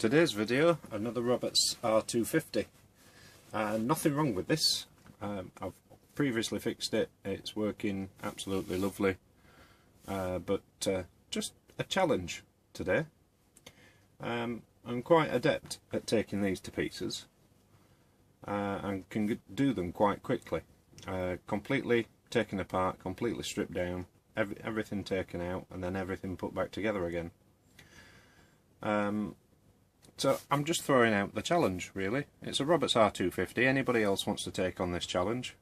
Today's video, another Roberts R250. Nothing wrong with this. I've previously fixed it, it's working absolutely lovely, but just a challenge today. I'm quite adept at taking these to pieces and can do them quite quickly. Completely taken apart, completely stripped down, everything taken out and then everything put back together again. So I'm just throwing out the challenge, really. It's a Roberts R250. Anybody else wants to take on this challenge,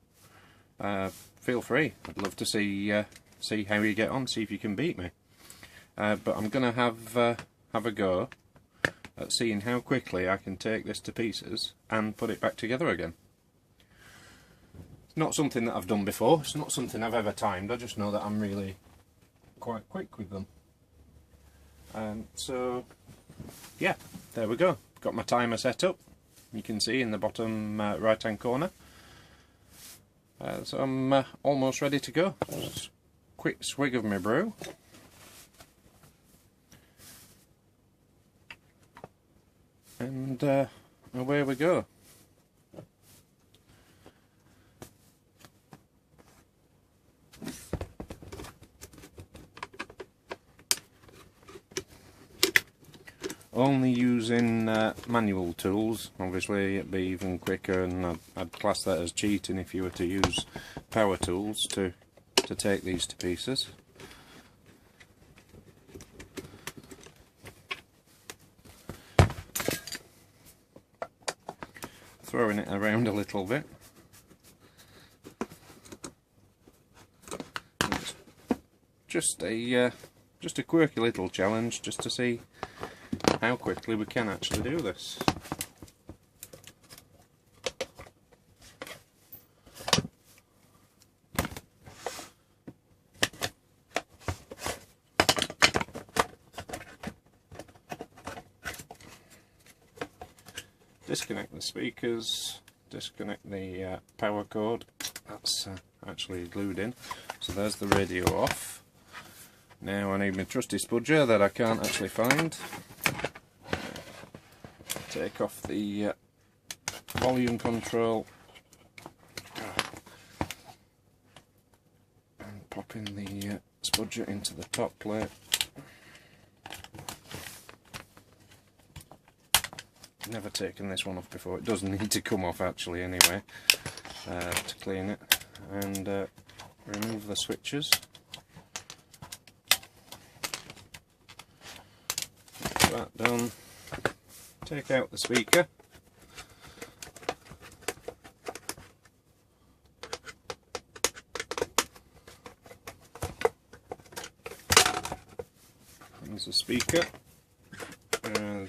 feel free. I'd love to see how you get on, see if you can beat me. But I'm going to have a go at seeing how quickly I can take this to pieces and put it back together again. It's not something that I've done before. It's not something I've ever timed. I just know that I'm really quite quick with them. So yeah, there we go. Got my timer set up. You can see in the bottom right hand corner. So I'm almost ready to go. Just quick swig of my brew. And away we go. Only using manual tools, obviously it'd be even quicker, and I'd class that as cheating if you were to use power tools to take these to pieces. Throwing it around a little bit. It's just a quirky little challenge, just to see how quickly we can actually do this. Disconnect the speakers, disconnect the power cord. That's actually glued in. So there's the radio off. Now I need my trusty spudger that I can't actually find. Take off the volume control and pop in the spudger into the top plate. Never taken this one off before. It does need to come off actually anyway to clean it, and remove the switches. Get that done. Take out the speaker. There's the speaker.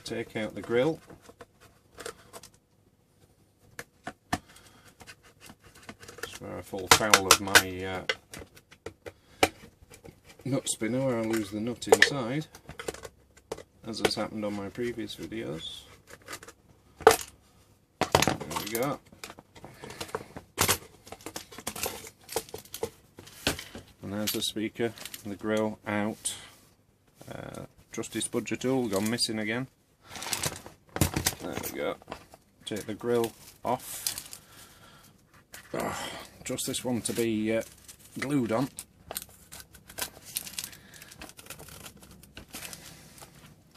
Take out the grill. Just where I fall foul of my nut spinner, where I lose the nut inside, as has happened on my previous videos. There we go. And there's the speaker, the grill out. Trusty spudger tool gone missing again. There we go. Take the grill off. Trust this one to be glued on.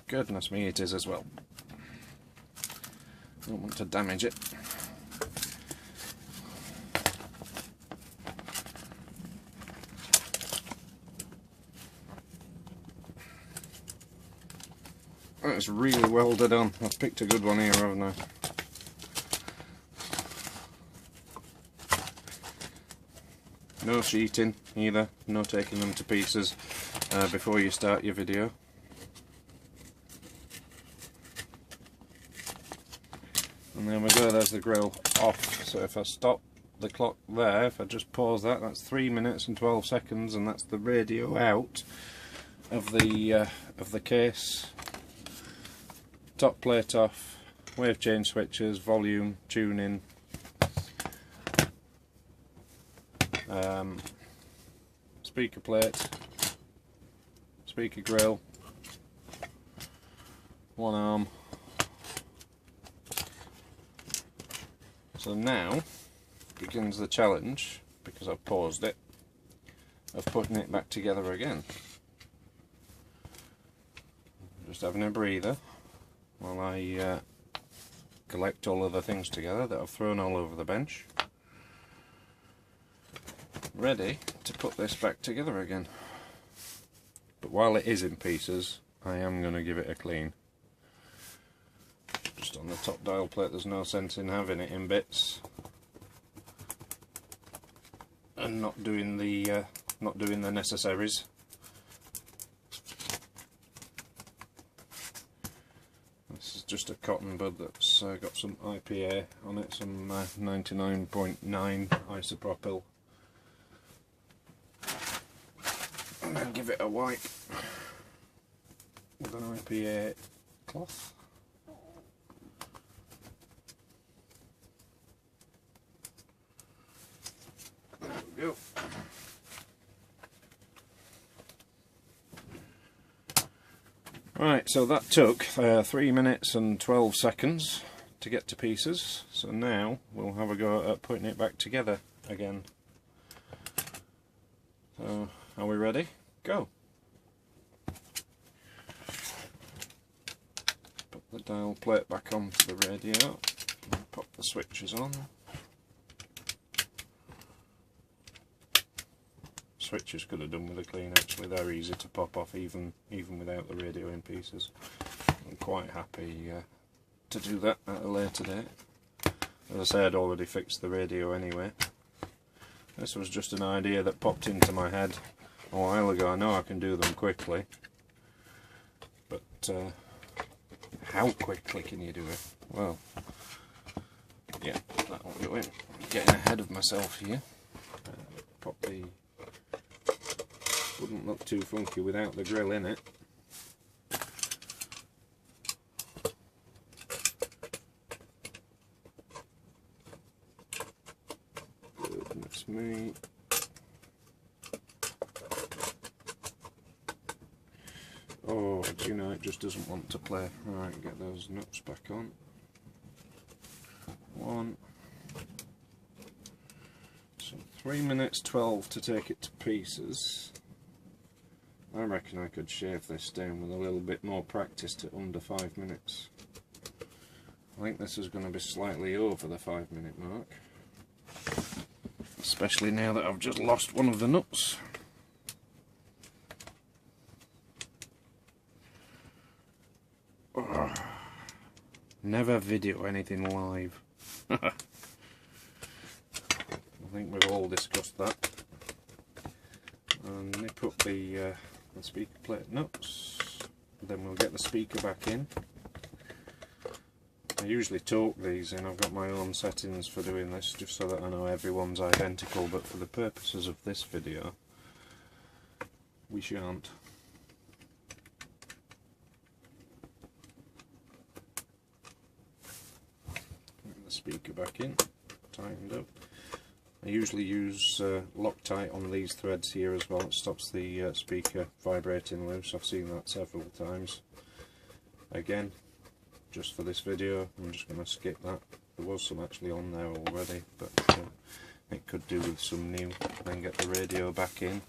Goodness me, it is as well. Don't want to damage it. That's really welded on. I've picked a good one here, haven't I? No cheating either, no taking them to pieces before you start your video. And there we go, there's the grill off. So if I stop the clock there, if I just pause that, that's 3 minutes and 12 seconds, and that's the radio out of the case. Top plate off, wave change switches, volume, tuning, speaker plate, speaker grill, one arm, So now begins the challenge, because I've paused it, of putting it back together again. Just having a breather while I collect all of the things together that I've thrown all over the bench. Ready to put this back together again. But while it is in pieces, I am going to give it a clean. Just on the top dial plate, there's no sense in having it in bits and not doing the necessaries. This is just a cotton bud that's got some IPA on it, some 99.9 isopropyl. And then give it a wipe with an IPA cloth. There we go. Right, so that took 3 minutes and 12 seconds to get to pieces. So now we'll have a go at putting it back together again. So, are we ready? Go! Put the dial plate back onto the radio, and pop the switches on. Switches could have done with a clean, actually. They're easy to pop off even without the radio in pieces. I'm quite happy to do that at a later date. As I say, I'd already fixed the radio anyway. This was just an idea that popped into my head a while ago. I know I can do them quickly, but how quickly can you do it? Well, yeah, that'll do it. Getting ahead of myself here. Pop the... Wouldn't look too funky without the grill in it. Goodness me. Oh, do you know, it just doesn't want to play. Right, get those nuts back on. One. So 3 minutes 12 to take it to pieces. I reckon I could shave this down with a little bit more practice to under 5 minutes. I think this is going to be slightly over the 5-minute mark. Especially now that I've just lost one of the nuts. Oh, never video anything live. I think we've all discussed that. And nip up the speaker plate nuts, then we'll get the speaker back in. I usually torque these in. I've got my own settings for doing this just so that I know everyone's identical, but for the purposes of this video we shan't. Get the speaker back in, tightened up. I usually use Loctite on these threads here as well. It stops the speaker vibrating loose. I've seen that several times. Again, just for this video, I'm just going to skip that. There was some actually on there already, but it could do with some new. Then get the radio back in,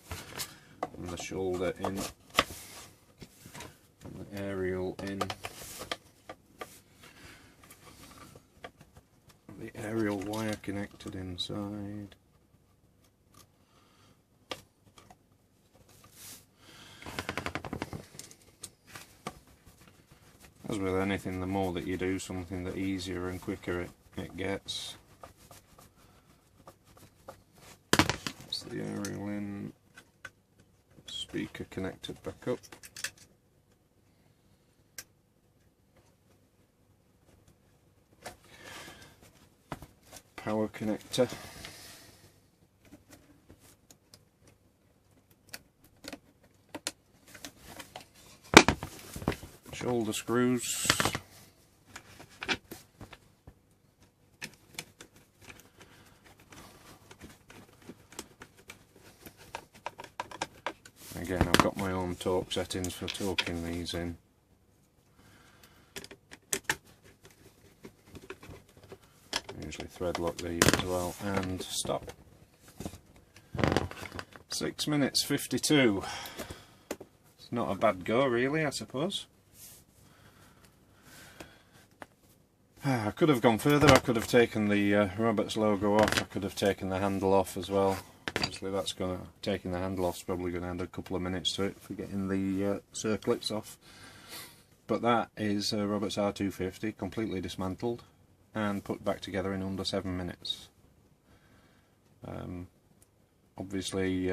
and the shoulder in, and the aerial in. The aerial wire connected inside. As with anything, the more that you do something, the easier and quicker it gets. That's the aerial in, speaker connected back up. Power connector. Shoulder screws. Again, I've got my own torque settings for torquing these in. Usually thread lock these as well, and stop. 6 minutes 52. It's not a bad go really, I suppose. I could have gone further. I could have taken the Roberts logo off. I could have taken the handle off as well. Obviously that's taking the handle off is probably going to add a couple of minutes to it for getting the circlets off. But that is a Roberts R250 completely dismantled and put back together in under 7 minutes. Obviously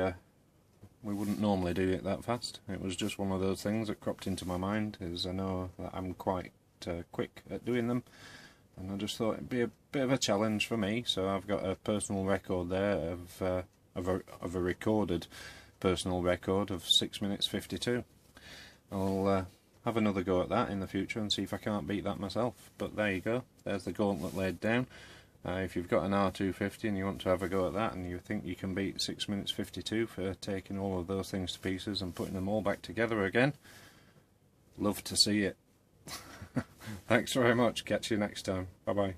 we wouldn't normally do it that fast. It was just one of those things that cropped into my mind, as I know that I'm quite quick at doing them, and I just thought it'd be a bit of a challenge for me. So I've got a personal record there of a recorded personal record of 6 minutes 52. I'll have another go at that in the future and see if I can't beat that myself. But there you go, there's the gauntlet laid down. If you've got an R250 and you want to have a go at that and you think you can beat 6 minutes 52 for taking all of those things to pieces and putting them all back together again, love to see it. Thanks very much, catch you next time, bye bye.